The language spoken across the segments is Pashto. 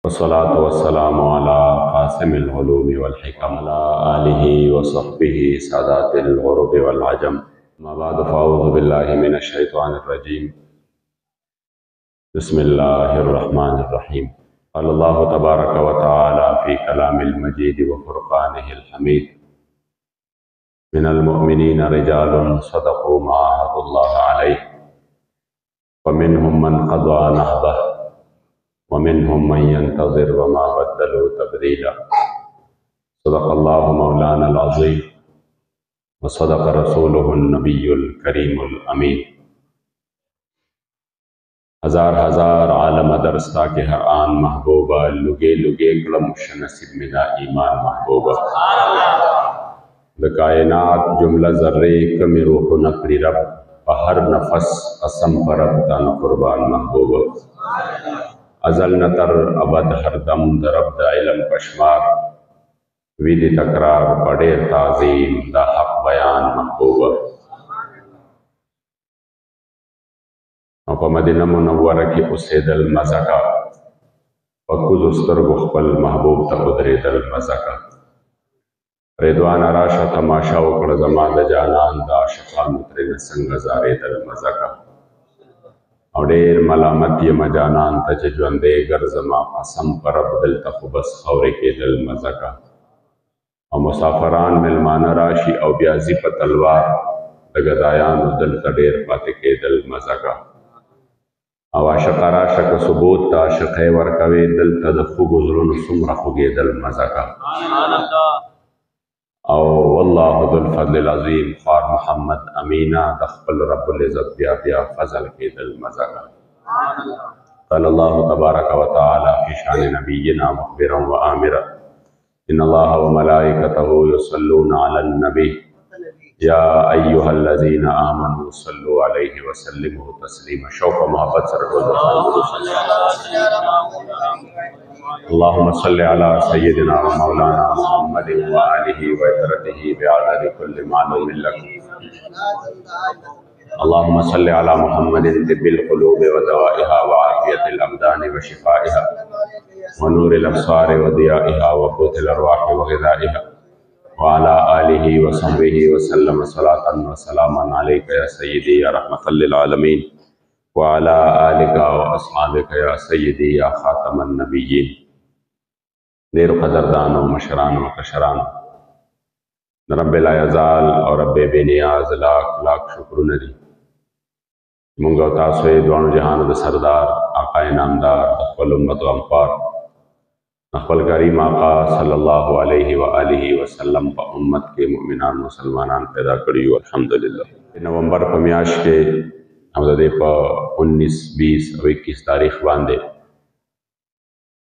वस्सलातु वस्सलामु अला क़ासिमिल उलूमि वल हिकम अला आलिहि व सहबिहि सादातिल उरुब वल अजम। अम्मा बअद फ़अऊज़ु बिल्लाहि मिनश शैतानिर रजीम। बिस्मिल्लाहिर रहमानिर रहीम। क़ाला अल्लाहु तबारक व तआला फ़ी कलामिल मजीद व फ़ुरक़ानिहिल हमीद। मिनल मुअमिनीना रिजालुन सदक़ू मा अहादुल्लाह अलैहि फ़मिनहुम मन क़ज़ा नहबह वमिनहुम मन यंतज़िर वमा बद्दलू तब्दीला। सदक़ल्लाहु मौलानल अज़ीम व सदक़ रसूलुहुन नबियुल करीमुल अमीन। हज़ार हज़ार आलम दरस्ता के हर आन महबूबा लुगे लुगे कलम नसीब मिदा ईमान महबूबा द कायनात जुमला ज़र्रे कमी रूह नकरी रब हर नफस असम परब तन कुर्बान महबूबा अजल नतर अबद हर दम दरब द इलम पशमार विधि तकरार बड़े ताज़ीम द हक बयान महबूबा और मदीना मुनव्वरा की उसेदल मज़का वकुज़ उस्तर गुखबल महबूब तकुदरेदल मज़का रिदवान राशा तमाशा उकड़ ज़मा द जानान द आशिक़ान उतरे संग ज़ारेदल मज़का और डेर मलामती मजानान तच ज्वंदे गर्जमा असम परब दिल तखुबस खौरे के दिल मज़का और मुसाफरान मिलमाना राशि और ब्याजी पतलवार दगदायान दिल तडेर पाते के दिल मज़का और आशक़ा राशक सबूत आशक़ वरकवे दिल तदफ़ु गुज़रुन सुमर खुगे दिल मज़का और वल्लाहु ज़ुल फ़ज़्लिल अज़ीम ख़ार मोहम्मद अमीना दख़्बल रब्बुल इज़्ज़त बिया बिया फ़ज़ल के दिल मज़का क़ालल्लाहु तबारक व तआला फ़ी शान नबिय्यिना मुख़बिरन व आमिरा इन्नल्लाह व मलाइकतहु युसल्लूना अलन नबी या अय्युहल्लज़ीना आमनू सल्लु अलैहि व सल्लिमू तस्लीमा। शौक़ व मोहब्बत से अल्लाहुम्मा सल्लि अला सय्यिदिना व मौलाना मुहम्मदिन व आलिहि व इतरतिहि बिअददि कुल्लि मालूमिन लक। अल्लाहुम्मा सल्लि अला मुहम्मदिन तिब्बिल क़ुलूबि व दवाइहा व आफ़ियतिल अबदानि व शिफ़ाइहा व नूरिल अब्सारि व दियाइहा व क़ूतिल अरवाहि व ग़िज़ाइहा व अला आलिहि व सहबिहि व सल्लम सलातन व सलामन अलैका या सय्यदी या रहमतल लिल आलमीन व अला आलिका व अस्हाबिका या सय्यदी या ख़ातमन नबिय्यीन। देर क़दरदानो मशरानो कशरानो रब्बिल अज़ाल और रब्बे बेनियाज़ लाख लाख शुक्र नदी मुंगा तासोए दुआन जहान द सरदार आका नामदार अक़बल उम्मत अम्पार अक़बल करीम आका सल्लल्लाहु अलैहि व आलिहि वसल्लम प उम्मत के मुमिनान मुसलमानान पैदा करी अल्हम्दुलिल्लाह। नवंबर पमियाश के हमदे प 19, 20 और 21 तारीख बांधे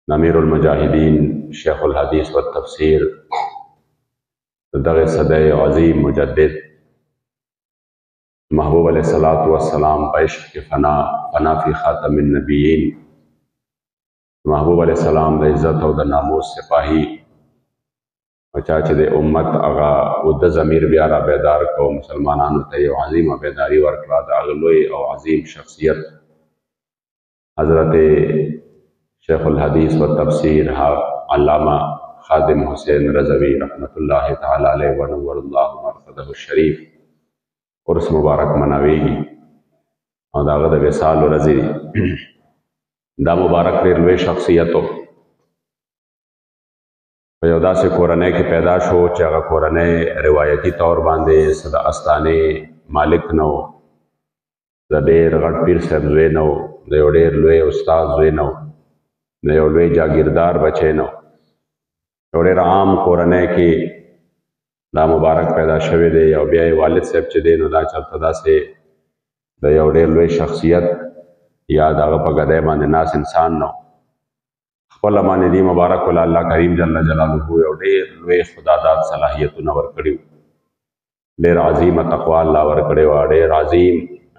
अमीरुल मुजाहिदीन शेखुल हदीस व तफसीर दग़ सदय अज़ीम मुजद्दिद महबूब अलैहिस्सलातु वस्सलाम पैश के फ़ना फ़ी ख़ातमिन नबिय्यीन महबूब अलैहिस्सलाम द इज़्ज़त और द नामूस सिपाही चाचे दे उम्मत आगा उद ज़मीर ब्यारा बेदार को मुसलमानान ते अज़ीम बेदारी वर्कला द अगलोए और अज़ीम शख्सियत हज़रत शेखुल हदीस व तफसीर अल्लामा खादिम हुसैन रज़वी रहमतुल्लाहि तआला अलैहि व नव्वरल्लाहु मरक़दहु शरीफ उर्स मुबारक मनावेगी और दागद विसाल रज़ी दा मुबारक रेलवे शख्सियतों यदा से कोरने की पैदाश हो चाहे कोरने रिवायती तौर बांधे सदा अस्ताने मालिक नो ज़ेर गढ़ पीर साहब जुए नो देर लुए उस्ताद जुए नो लुए जागीरदार बचे नो जोड़े आम कोरने की दा मुबारक पैदा शवे दे या ब्याह वालिद साहब चे दे दा चलता से दे लुए शख्सियत या दाग पगदे मान नास इंसान नो खपल मान दी मुबारक वाला अल्लाह करीम जल्ल जलालुहु और ढेर लुए खुदादात सलाहियत नवर कड़ी ढेर अज़ीम तक़वा अल्लाह वर करे व ढेर अज़ीम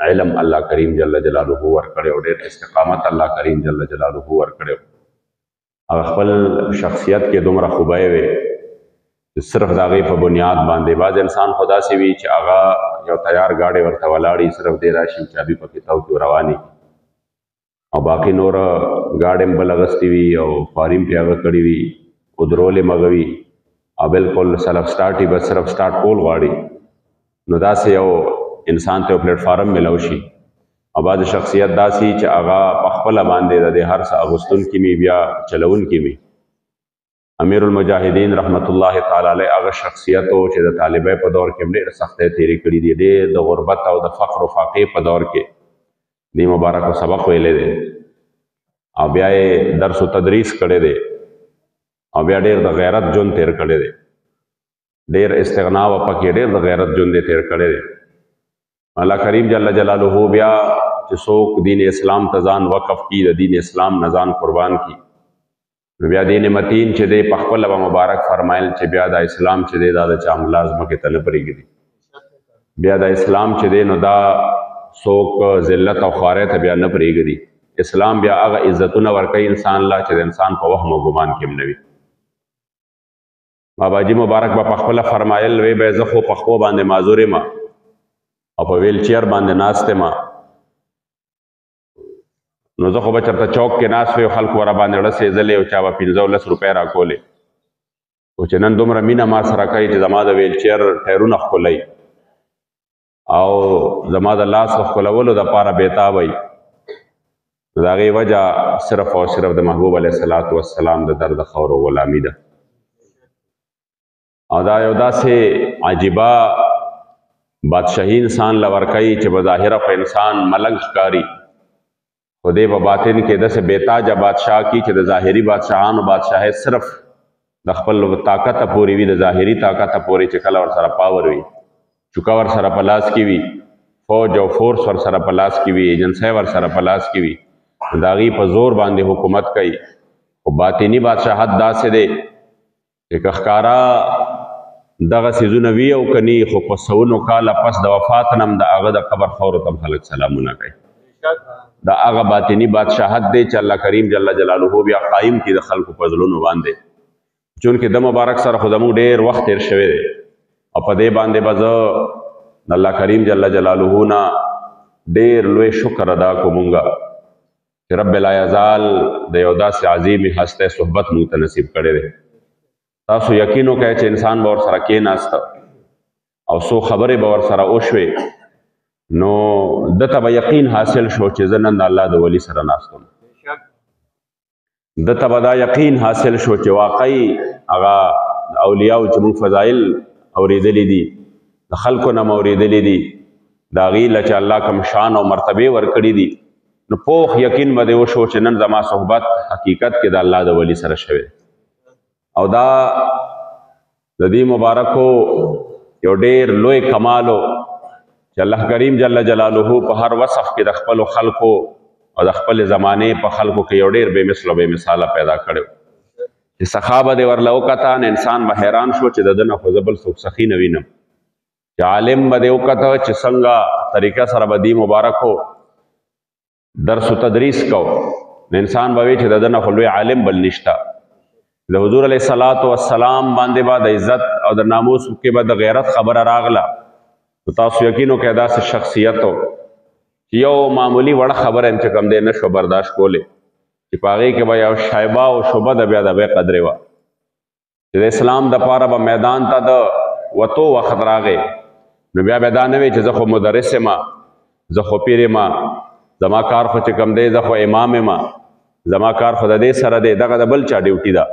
इल्म अल्लाह करीम जल्ल जलालुहु वर करे ढेर इस्तिक़ामत अल्लाह करीम जल्ल जलालुहु वर करे खपल शख्सियत के दुमरा खुबाए वे सिर्फ दागे पर बुनियाद बांधे बाज इंसान खुदा से भी आगा या तैयार गाड़े वर तवलाड़ी सिर्फ दे राशि चाबी पकिताओ की रवानी او باقي نور ګاډې هم بل اغستې وي او خواري هم پرې هغه کړې وي ودرول یې مغوي او بالکل سلف سټارټ یې بس صرف سټارټ کول غواړي نو داسې یو انسان ته یو پلیټ فارم میلاو شي او بعض شخصیت داسې چې هغه په خپله باندې د هر څه اغوستونکي مي بیا چلونکي مي امیر المجاهدین رحمت الله تعالی علیه هغه شخصیت و چې د طالبۍ په دور کې هم ډېرې سختۍ تېرې کړي دي ډېر د غربت او د فقر و فاقې په دور کې دې مبارکو سبق ویلی دی او بیا یې درس و تدریس کړی دی او بیا ډېر د غیرت ژوند تېر کړی دی ډېر استغنا و پکې ډېر د غیرت ژوند یې تېر کړی دی الله کریم جل جلاله بیا چې څوک دین اسلام ته ځان وقف کي د دین اسلام نه ځان قربان کي نو بیا دین متین چې دی په خپله به مبارک فرمایل چې بیا د اسلام چې دی دا د چا ملا ځمکې ته نه پرېږدي بیا د اسلام چې دی نو دا څوک ذلت او خوارۍ ته بیا نه پرېږدي اسلام بیا هغه عزتونه ورکوي انسان له چې د انسان په وهم او ګمان کې هم نه وي باباجي مبارک به په خپله فرمایل وی به زه خو په خپو باندې معذور یم او په ویل چیر باندې ناست یم نو زه خو به چېرته چوک کې ناست وی خلکو ورا باندې ړسېدلې او چا به 15 روپۍ راکولې خو چې نن دومره مینه ما سره کوي چې زما د ویل چیر ټایرونه ښکلوي او زما د لاس د ښکلولو دپاره بېتاب وي نو د هغې وجه صرف او صرف د محبوب علیه الصلاة والسلام د در د خاورو غلامي ده او دا یو داسې عجیبه بادشاهي انسان له ورکوي چې بظاهره خو انسان ملنګ ښکاري خو دې په باطن کې داسې بېتاجه بادشاه کی چې د ظاهري بادشاهانو بادشاهۍ صرف د خپل طاقته پورې وي د ظاهري طاقته پورې چې کله ورسره پاور وي چوکه ورسره په لاس کې وي فوج او فورس ورسره په لاس کې وي ایجنسۍ ورسره په لاس کې وي د هغې په زور باندې حکومت کوي خو باطني بادشاهت داسې دی چې که ښکاره دغه څیزونه وي او که نی خو په سلونو کاله پس د وفات نه هم د هغه د قبر خاورو ته هم خلک سلامونه کوي دا هغه باطني بادشاهت دی چې الله کریم جل جلاله بیا قایم کړي د خلکو په زړونو باندې چونکې د مبارک سره خو زموږ ډېر وخت تېر شوی دی او په دې باندې به زه د الله کریم جل جلاله نه ډېر لوی شکر ادا کومونږه چې رب لا یزال د یو داسې عظیمې هستۍ صحبت موږ ته نصیب کړی دی تاسو یقین وکړئ چې انسان به ورسره کېناسته او څو خبرې به ورسره وشوې نو دته به یقین حاصل شو چې زه نن د الله د ولي سره ناست وم دته به دا یقین حاصل شو چې واقعي هغه اولیاو چې موږ فضایل اورېدلي دي د خلکو نه م اورېدلي دي د هغې له چې الله کوم شان او مرتبې ورکړي دي نو پوخ یقین به دې وشو چې نن زما صحبت حقیقت کې د الله د ولي سره شوی او دا د دې مبارکو یو ډېر لوی کمالو چې الله کریم جل جلاله په هر وصف کې د خپلو خلکو او د خپلې زمانې په خلکو کې یو ډېر بې مثله بې مثاله پیدا کړی چې سخا به دې ورله وکته نو انسان به حیران شو چې د ده نه خو زه بل څوک سخي نه وینم چې عالم به دې وکته چې څنګه طریقه سره به دې مبارکو درس و تدریس کو نو انسان به وی چې د ده نه خو لوی عالم بل نشته د حضور علیه الصلاة والسلام باندې به د عزت او د ناموس کې به د غیرت خبره راغله نو تاسو یقین وکړئ داسې شخصیت و چې یو معمولي وړه خبره هم چې کوم دی نه شو برداشت کولی چې په هغې کې به یو شایبه او شبه د بیا د بې قدرې وه چې د اسلام دپاره به میدان ته د وتو وخت راغی نو بیا به دا نه وی چې زه خو مدرس یم زه خو پیر یم زما کار خو چې کوم دی زه خو امام یم زما کار خو د دې سره دی دغه د بل چا ډیوټي ده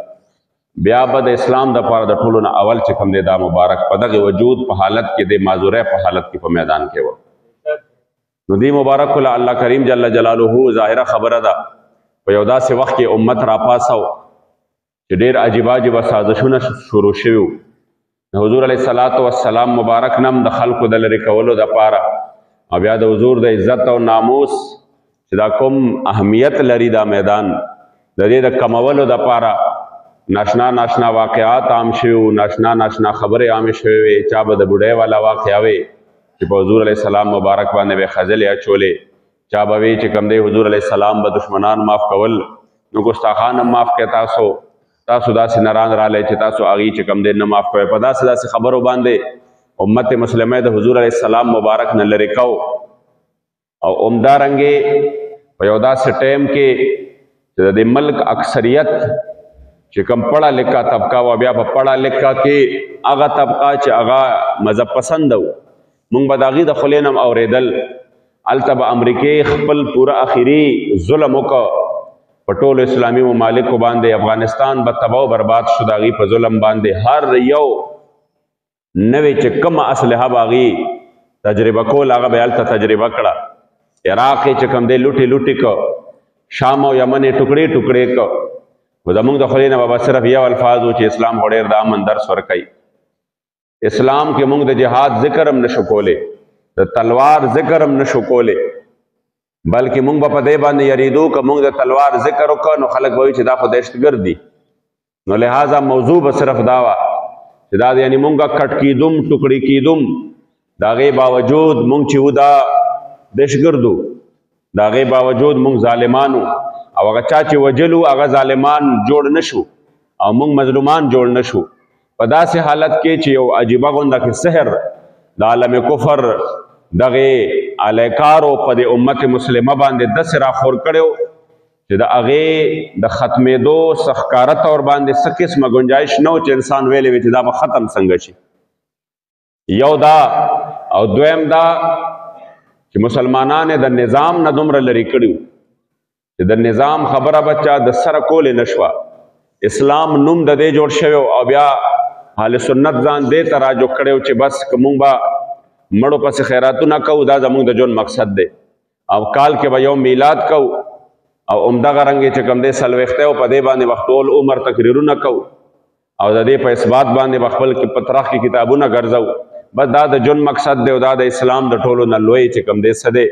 بیا به د اسلام دپاره د ټولو نه اول چې کوم دی دا مبارک په دغې وجود په حالت کې د معذورۍ په حالت کې په میدان کې و نو دې مبارک له الله کریم جل جلاله ظاهره خبره ده په یو داسې وخت کې امت راپاسو چې ډېر عجیبه عجیبه سازشونه شروع شوي د حضور علیه الصلاة والسلام مبارک نم د خلکو د لرې کولو دپاره او بیا د حضور د عزت او ناموس چې دا کوم اهمیت لري دا میدان د دې د کمولو دپاره ناشنا ناشنا واقعات عام شوي ناشنا ناشنا خبرې عامې شوې وې چا به د بوډۍ والا واقعه وې چې په حضور علیه السلام مبارک باندې به خځلې اچولې چا به وی چې کوم دی حضور علیه السلام به دشمنان معاف کول نو ګستاخان هم معاف کړئ تاسو داسې نران رالی چې تاسو هغې چې کوم دی نه معاف کوئ په داسې خبرو باندې امت مسلمه د حضور علیه السلام مبارک نه لرې کو او همدارنګې په یو داسې ټایم کې چې د ملک اکثریت چې کوم پړه لیکه طبقه و بیا په پړه لیکه کې هغه طبقه چې هغه مذهب پسند و مونږ به د هغې د خولې نه اورېدل هلته به امریکې خپل پوره اخري ظلم وکړه په ټولو اسلامي ممالکو باندې افغانستان به تباه و برباد شو د هغې په ظلم باندې هر یو نوې چې کومه اسلحه به هغې تجربه کول هغه به هلته تجربه کړه عراق یې چې کوم دی لوټې لوټې که شام او یمن یې ټوکړې ټوکړې که خو زموږ د خولې نه به صرف یو الفاظ و چې اسلام خو ډېر د امن درس ورکوي اسلام کې موږ د جهاد ذکر هم نشو کولی د تلوار ذکر هم نشو کولی بلکې موږ به په دې باندې یریدو که موږ د تلوار ذکر وکړو نو خلک به وایي چې دا خو دهشتګرد دي نو لہذا موضوع به صرف دا وه چې دا یعنې موږ کټ کیدوم ټوکړې کیدوم د هغې باوجود موږ چې وو دا دهشتګرد وو د هغې باوجود موږ ظالمان وو او هغه چا چې وجلو هغه ظالمان جوړ نشو او موږ مظلومان جوړ نشو په داسې حالت کې چې یو عجیبه غونده کې سحر د عالم کفر دغې الیکارو په د امت مسلمه باندې داسې راخور کړی چې د هغې د ختمېدو څه ښکاره طور باندې څه قسمه ګنجایش نه و چې انسان ویلی وي چې دا به ختم څنګه شي یو دا او دویم دا چې مسلمانان د نظام نه دومره لرې کړي چې د نظام خبره بچا د سره کولې نشوه اسلام نوم د دې جوړ شوی او بیا اهل سنت ځان دې ته راجوړ کړی چې بس که موږ به مړو پسې خیراتونه کوو دا زموږ د ژوند مقصد دی او کال کې به یو میلاد کوو او همدغه رنګې چې کوم دی څلوېښتی او په دې باندې به ټول عمر تقریرونه کوو او د دې په اثبات باندې به خپل په طرح کې کتابونه ګرځو بس دا د ژوند مقصد دی او دا د اسلام د ټولو نه لوی چې کوم دی څه دی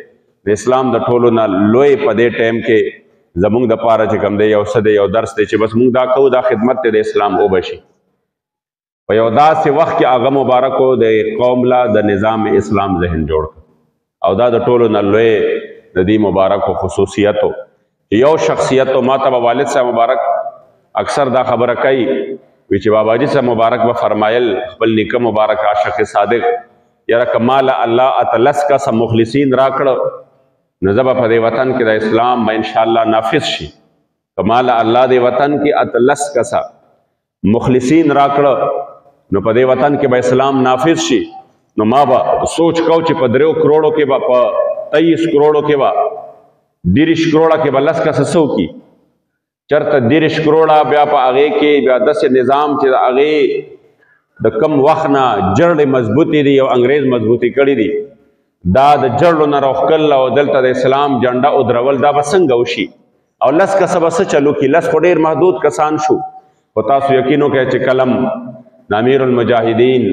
د اسلام د ټولو نه لوی په دې ټایم کې زموږ د پاره چې کوم دی یو څه دی یو درس دی چې بس موږ دا کوو دا خدمت دی د اسلام وبشي په یو داسې وخت کې هغه مبارکو د قوم لا د نظام اسلام ذهن جوړ کړ او دا د ټولو نه لوی د دې مبارکو خصوصیتو یو شخصیتو ما ته به والد صاحب مبارک اکثر دا خبره کوي وی چې باباجي صاحب مبارک به فرمایل خپل نیکه مبارک عاشق صادق یاره که مال الله اتلس کسه مخلصین راکړه نو زه به په دې وطن کې د اسلام به انشاءالله نافذ شي که مال الله دې وطن کې اتلس کسه مخلصین راکړه نو په دې وطن کې به اسلام نافذ شي نو ما به سوچ کو چې په 3 کروڑو کې به په 23 کروڑو کې به 30 کروڑه کې به 10 کسه څو کی چرته 30 کروڑه بیا په هغې کې بیا داسې نظام چې د هغې د کم وخت نه جړې مضبوطې دي او انګریز مضبوطې کړي دي دا د جړلو نه راوښکل او دلته د اسلام جنډه ودرول دا به څنګه وشي او 10 کسه به څه چلو کي 10 خو ډېر محدود کسان شو خو تاسو یقین وکړئ چې کلم د امیر المجاهدین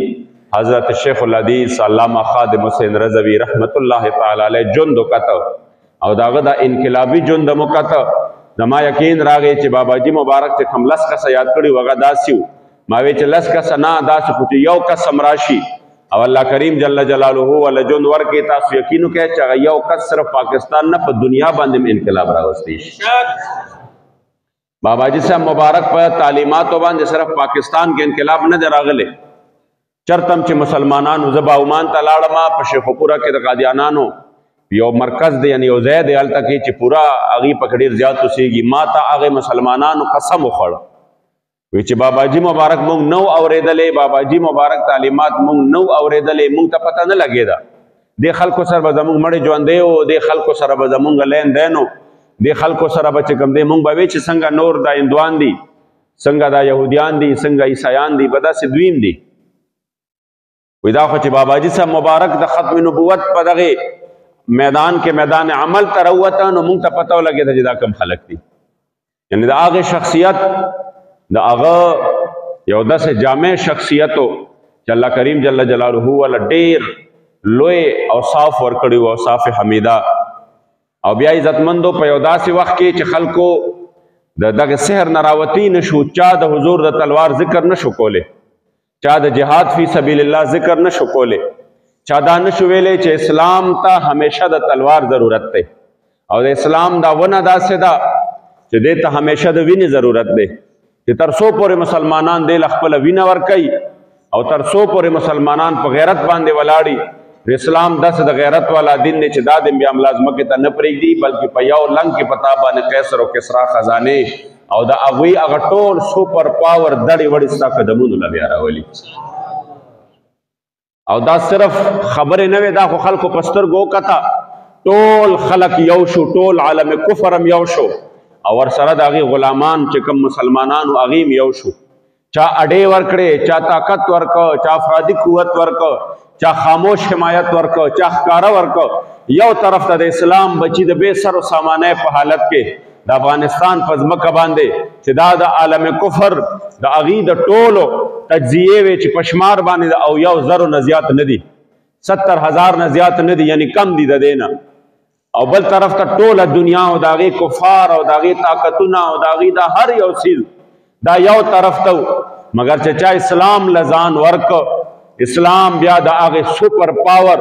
حضرت شیخ الحدیث علامه خادم حسین رضوي رحمت الله تعالی علیه ژوند وکړه او د هغه دا انقلابي ژوند مو وکړه زما یقین راغی چې باباجي مبارک چې کوم 10 کسه یاد کړي هغه داسې وو ما وی چې 10 کسه نه داسې خو چې یو کس هم راشي او الله کریم جل جلاله ولا ژوند ورکړي تاسو یقین وکړئ چې هغه یو کس صرف پاکستان نه په دنیا باندې انقلاب راوستی شي باباجي صاحب مبارک په تعلیماتو باندې صرف پاکستان کې انقلاب نه دی راغلی چرتم چې مسلمانانو زه باعمان ته لاړم په شیخوپوره کې د قادیانانو یو مرکز دی یعنی یو ځای دی هلته کې چې پوره هغې په ډېر زیات اوسېږي ما ته هغې مسلمانانو قسم وخوړ وی چې باباجي مبارک مونږ نو اورېدلې باباجي مبارک تعلیمات مونږ نو اورېدلې مونږ ته پته نه لګېده دې خلکو سره به زمونږ مړې ژوندی و دې خلکو سره به زمونږ لین دین و دې خلکو سره به چې کوم دی مونږ به وی چې څنګه نور دا هندوان دي څنګه دا یهودیان دي څنګه عیسایان دي به داسې دویم دي وی دا خو چې باباجي صاحب مبارک د ختم نبوت په دغې میدان کې میدان عمل ته راووته نو مونږ ته پته ولګېده چې دا کوم خلک دي یعنې د هغې شخصیت د هغه یو داسې جامع شخصیتو چې الله کریم جل جلاله والا ډېر لوی اوصاف ورکړي وو اوصاف حمیده او بیا عزتمندو په یو داسې وخت کې چې خلکو د دغه سحر نه راوتی نشو چا د حضور د تلوار ذکر نشو کولی چا د جهاد فی سبیل الله ذکر نشو کولی چا دا نشو ویلی چې اسلام ته همیشه د تلوار ضرورت دی او د اسلام دا ونه داسې ده چې دې ته همیشه د وینې ضرورت دی چې تر څو پورې مسلمانان دې له خپله وینه ورکوي او تر څو پورې مسلمانان په غیرت باندې ولاړي اسلام دس د غیرت والا دین نه چې دا د بیا ملازمه کې ته نه پرېږدي بلکې په یو لنګ کې پتا باندې قیصر او کسرا خزانه او د هغوی هغه ټول سوپر پاور دړې وړې ستا قدمونو له بیا راولي. او دا صرف خبرې نه وې، دا خو خلکو په سترګو وکته، ټول خلک یو شو، ټول عالم کفر هم یو شو او ورسره د هغې غلامان چې کوم مسلمانانو هغې هم یو شو. چا اډې ورکړې، چا طاقت ورکه، چا افرادي قوت ورکه، چا خاموش حمایت ورکه، چا ښکاره ورکه. یو طرف ته د اسلام بچي د بې سر و سامانه په حالت کې د افغانستان په ځمکه باندې چې دا د عالم کفر د هغې د ټولو تجزیې وې چې په شمار باندې او 1,000 نه زیات نه دي، 70,000 نه زیات نه دي، یعنی کم دي د دې نه. او بل طرف ته ټوله دنیا او د هغې کفار او د هغې طاقتونه او د هغې دا هر یو څیز دا یو طرف ته مګر چې چا اسلام له ځان ورکه، اسلام بیا د هغې سوپر پاور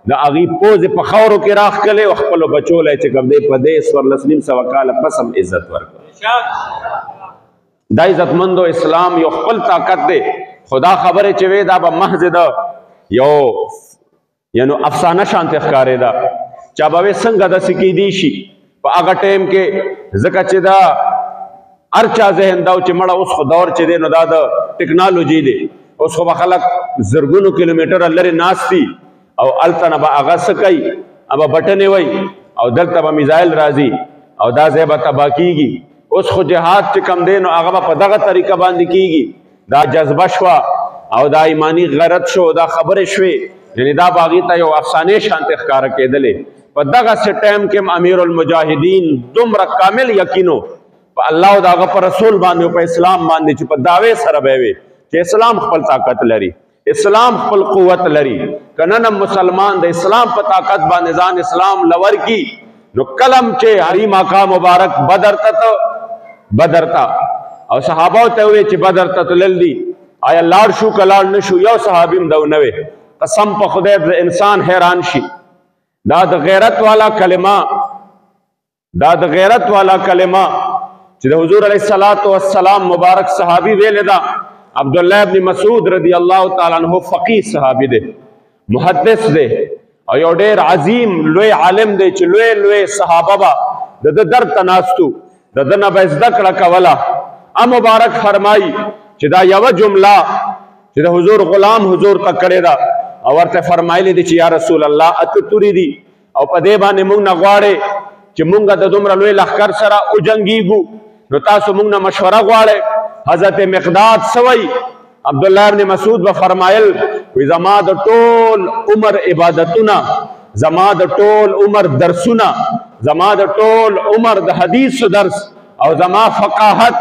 د هغې پوځې په خاورو کې راښکلی او خپلو بچو لی چې کوم دی په دې 14,500 کاله پس هم عزت ورکړه. دا عزتمندو اسلام یو خپل طاقت دی، خو دا خبرې چې وې دا به محض د یو یعنی افسانه شانتې ښکارېده. چا به وې څنګه داسې کیدی شي په هغه ټایم کې، ځکه چې دا هر چا ذهن دا و چې مړه اوس خو دور چې دی نو دا د ټکنالوجي دی، اوس خو به خلک زرګونو کیلومیټره لرې ناست دي او هلته نه به هغه څه کوي، هغه بټنې وایي او دلته به میزایل راځي او دا ځای به تباه کېږي. اوس خو جهاد چې کم دی نو هغه به په دغه طریقه باندې کېږي. دا جذبه شوه او دا ایمانی غیرت شو، دا خبرې شوې، یعنی دا به هغې ته یو افسانې شانتې ښکاره کېدلې. په دغسې ټایم کې هم امیر المجاهدین دومره کامل یقینو په الله او د هغه په رسول باندې او په اسلام باندې چې په دعوې سره به وي چې اسلام خپل طاقت لري، اسلام خپل قوت لري. که نن هم مسلمان د اسلام په طاقت باندې ځان اسلام لور کی نو کلم چې حریم آقا مبارک بدر ته او صحابو ته وی چې بدر ته تلل دي، آیا لاړ شو که لاړ نه شو؟ یو صحابي هم دو نه وی. قسم په خدای د انسان حیران شي. دا د غیرت والا کلمه، دا د غیرت والا کلمه چې د حضور علیه الصلاۃ والسلام مبارک صحابي ویلې ده. عبدالله ابن مسعود رضی الله تعالی عنہ فقیه صحابي دی، محدث دی او یو ډېر عظیم لوی عالم دی چې لوی لوی صحابه به د درد ته ناستو، د ده نه به زده کړه کوله. مبارک فرمایي چې دا یوه جمله چې د حضور غلام حضور ته کړې ده او ورته فرمایلی دی چې یا رسول الله اته توري دي او په دې باندې موږ نه غواړې چې موږ د دومره لوی لښکر سره وجنګېږو، نو تاسو موږ نه مشوره غواړئ. حضرت مقداد سوی عبدالله ابن مسعود به فرمایل وی زما د ټول عمر عبادتونه، زما د ټول عمر درسونه، زما د ټول عمر د حدیث درس او زما فقاهت،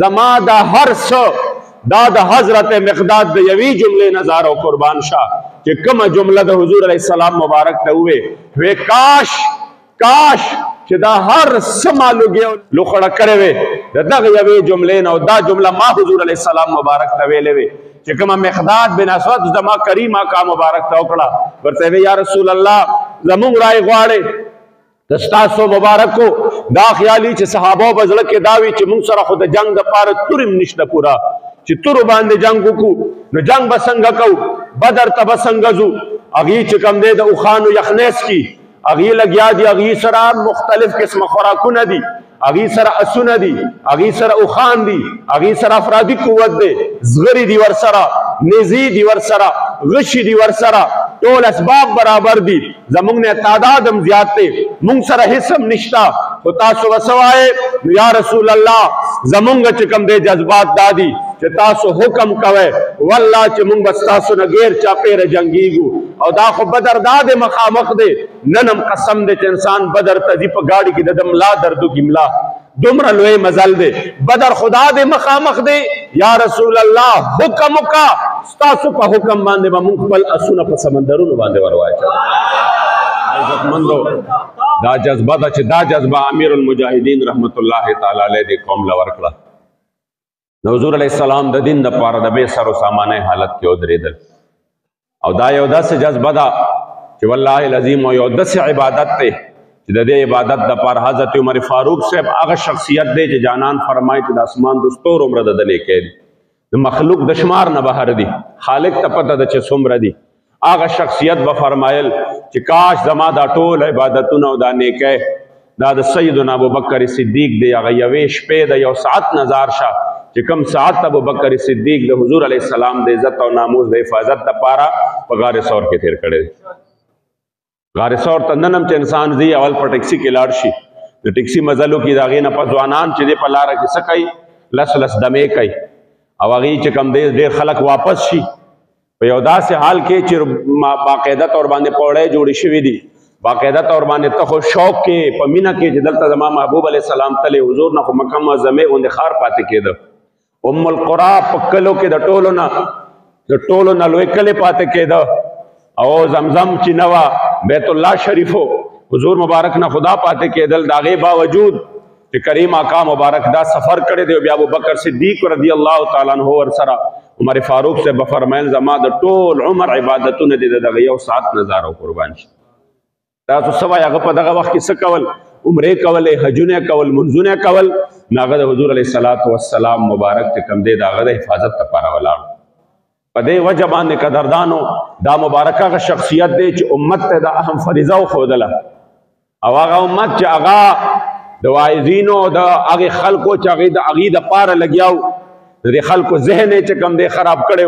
زما د هر څه دا د حضرت مقداد د یوې جملې نظر او قربان شاه چې کومه جمله د حضور علیه السلام مبارک ته ووې کاش چې دا هر څه مالوګي لوخړه کړې وې د دغه یوې جملې نه، او دا جمله ما حضور علیه السلام مبارک ته ویلې وې چې کومه مقداد بن اسود زما کریم آقا مبارک ته وکړه. ورته وی یا رسول الله زمونږ رای غواړې د ستاسو مبارکو دا خیالي چې صحابو په زړه کې دا وي چې موږ سره خو د جنګ دپاره تور هم نشته پوره، چې تورو باندې جنګ وکړو نو جنګ به څنګه کوو، بدر ته به څنګه ځو. هغې چې کوم دی د اوښانو یخنۍ څکي، هغې لګیا دي، هغې سره مختلف قسمه خوراکونه دي، هغې سره اسونه دي، هغې سره اوښان دي، هغې سره افرادي قوت دی، زغرې دي ورسره، نیزې دي ورسره، غشي دي ورسره، ټول اسباب برابر دي، زمونږ نه تعداد هم زیات دی، مونږ سره هیڅ هم نشته. خو تاسو به څه وایې؟ نو یا رسول الله زمونږ چې کوم دی جذبات دا دي چې تاسو حکم کوئ والله چې مونږ به ستاسو نه غیر چاپېره جنګېږو. او دا خو بدر دا دی مخامخ دی، نن هم قسم دی چې انسان بدر ته ځي په ګاډي کې د ده ملا درد وکړي، ملا دومره لوی مزل دی. بدر خدا دی مخامخ دی، یا رسول الله حکم وکړه ستاسو په حکم باندې به مونږ خپل اسونه په سمندرونو باندې ور واچوو. عزتمندو دا جذبه ده چې دا جذبه امیر المجاهدین رحمت الله تعالی علیه دې قوم له ورکړه. نو حضور علیه السلام د دین دپاره د بې سر و سامانه حالت کې ودرېدل، او دا یو داسې جذبه ده چې والله العظیم یو داسې عبادت دی چې د دې عبادت دپاره حضرت عمر فاروق صاحب هغه شخصیت دی چې جانان فرمایي چې د اسمان د ستورو عمره د ده لیکې دي، د مخلوق د شمار نه بهر دي، خالق ته پته ده چې څومره دي. هغه شخصیت به فرمایل چې کاش زما دا ټول عبادتونه او دا نیکۍ دا د سیدنا ابوبکر صدیق دی هغه یوې شپې د یو ساعت نظر شه چې کوم ساعت ابوبکر صدیق د حضور علیه السلام د عزت او ناموس د حفاظت لپاره په غار ثور کې تیر کړی دی. غار ثور ته نن هم چې انسان ځي اول په ټیکسي کې لاړ شي د ټیکسي مزلو کې د هغې نه په ځوانان چې دی په لاره کې څه کوي لس لس دمې کوي او هغې چې کوم دی ډېر خلک واپس شي په یو داسې حال کې چې باقاعده طور باندې پوړۍ جوړې شوي دي باقاعده طور باندې ته خو شوق کې په مینه کې چې دلته زما محبوب علیه السلام تللی حضور نه خو مکه معظمې غوندې ښار پاتې کېده ام القرا په کلو کې د ټولو نه لوی کلی پاتې کېده او زمزم چې نه وه بیت الله شریفو حضور مبارک نه خدا پاتې کېدل د هغې باوجود چې کریم آقا مبارک دا سفر کړی دی بیا ابوبکر صدیق رضی الله تعالی عنہ ورسره عمر فاروق سے بفرمایل زما د ټول عمر عبادتونه دي د دغه یو ساعت نظر او قربان شي تاسو سوای هغه په دغه وخت کې څه کول عمرې کولې حجونه کول منځونه کول هغه د حضور علیه السلام مبارک چې کوم دی د هغه د حفاظت لپاره ولاړ په دې وجه باندې قدردانو دا مبارک هغه شخصیت دی چې امت ته د اهم فریضه وښودله او هغه امت چې هغه د واعظینو د هغې خلکو چې هغې د هغې دپاره لګیاو د دې خلکو ذهن یې چې کوم دی خراب کړی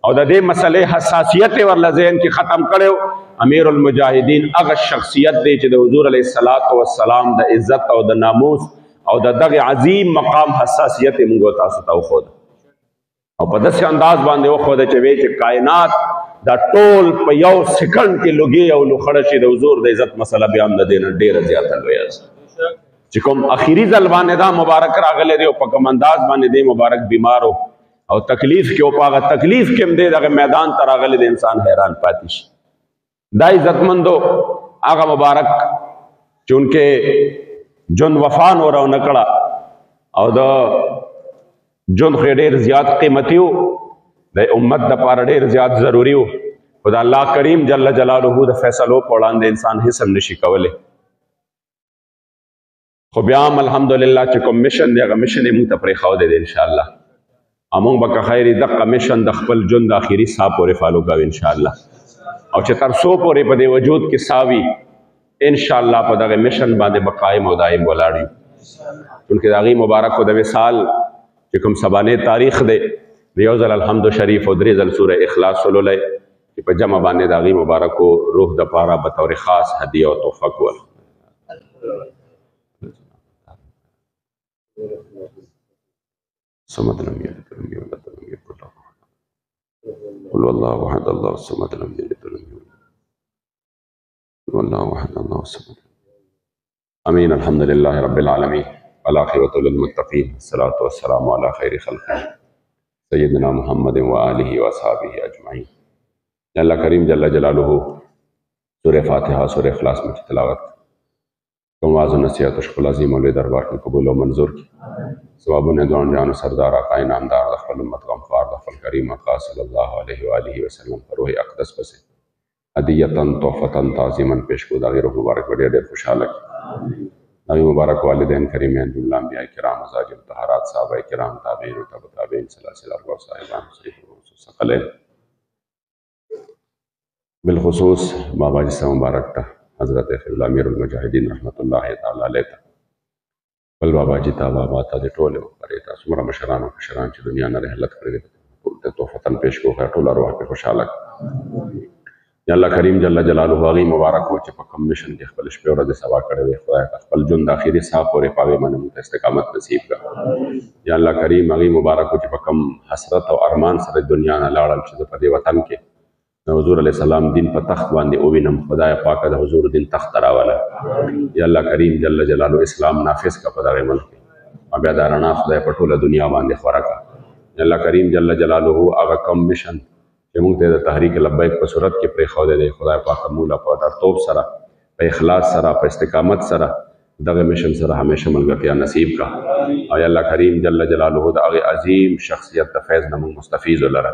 او د دې مسلې حساسیت یې ورله ذهن کې ختم کړی امیر المجاهدین هغه شخصیت دی چې د حضور علیه السلام د عزت او د ناموس او د دغه عظیم مقام حساسیت یې موږ تاسو ته وښوده او په داسې انداز باندې وښوده چې وایي چې کائنات دا ټول په یو سکنډ کې لوګي او لوخړه شي د حضور د عزت مسله بیا هم د دې نه ډېره زیاته لویه ده چې کوم اخیری ځل باندې دا مبارک راغلی دی او په کوم انداز باندې دی مبارک بیمار او تکلیف کې او په هغه تکلیف کې هم دی دغه میدان ته راغلی د انسان حیران پاتې شي دا عزتمندو هغه مبارک چونکه جون وفا نور او نکړه او د جون خو ډېر زیات قیمتي و د امت دپاره ډېر زیات ضروري و خو د الله کریم جل جلاله د فیصلو په وړاندې انسان هیڅ هم نشي کولی خو بیا هم الحمدلله چې کوم مشن دی هغه مشن یې موږ ته پرېښودی دی انشاءالله او موږ به که خیر دغه مشن د خپل ژوند د اخري ساه پورې فالو کوو انشاءالله او چې تر څو پورې په دې وجود کې ساه وي انشاءالله په دغه مشن باندې به قایم او دایم ولاړ یو چونکې د هغې مبارکو د وصال چې کوم سبانې تاریخ دی د یو ځل الحمد شریف او درې ځل سوره اخلاص ولولی چې په جمع باندې د هغې مبارکو روح دپاره به طور خاص هدیه او تحفه کول صمد لم يلد ولم يولد ولم يكن له قل والله احد الله الصمد لم يلد ولم يولد قل والله احد الله الصمد امين الحمد لله رب العالمين والعاقبة للمتقين الصلاة والسلام على خير خلقه سيدنا محمد وآله واصحابه اجمعين اللہ کریم جل جلالہ سورہ فاتحہ سورہ اخلاص میں تلاوت کوم واعظ و نصیحت و شکل عظیم و دربار کې قبول و منظور کی ثوابونه دوان جانو سردار آقا انعامدار د خپل امت غمخوار د خپل کریم آقا صلی الله علیه و آله وسلم پر روح اقدس پسې هدیه تحفه تعظیما پیش کو دا غیر مبارک ډېر ډېر خوشاله کی هغه مبارک والدین کریمین جمله انبیاء کرام ازواج مطهرات صحابه کرام تابعین و تبع تابعین سلاسل اربع صاحبان سید ثقلین بالخصوص بابا جی سے مبارک تا حضرت خبل امیر المجاہدین رحمت اللہ تعالی علیہ تا بل بابا جی تا بابا تا دے ټول پرې تا څومره مشران او کشران چې دنیا نه رحلت کړی ټول ته تحفتن پیش کو ټول ارواح په خوشاله یا الله کریم جل جلاله هغه مبارک او چې په کوم مشن کې خپل شپه ورځ سوا کړی وي خدای خپل ژوند اخیری ساه پورې پاوي باندې استقامت نصیب کړه یا الله کریم هغه مبارک او چې په کوم حسرت او ارمان سره دنیا نه لاړل چې په دې وطن کې حضور علیہ السلام دین په تخت باندې اووینم خدای پاک د حضور دین تخت راواله یا الله کریم جل جلاله اسلام نافذ کا په دغه ملک او بیا دا رڼا خدای په ټوله دنیا باندې خورا کا یا الله کریم جل جلاله هغه کم مشن چې موږ ته د تحریک لبیک په صورت کې پرېښودی دی خدای پاک موږ په ډارتوب سره په اخلاص سره په استقامت سره دغه مشن سره همیشه ملګرتیا نصیب کا او یا الله کریم جل جلاله د هغې عظیم شخصیت د فیض نه موږ مستفیض ولره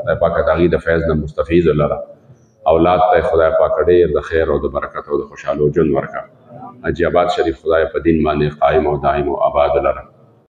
خدای پاک د هغې د فیض نه مستفیض ولره اولاد ته خدای پاک ډېر د خیر او د برکت او د خوشحالو ژوند ورکړه حاجي آباد شریف خدای په دین باندې قایم او دایم او آباد ولره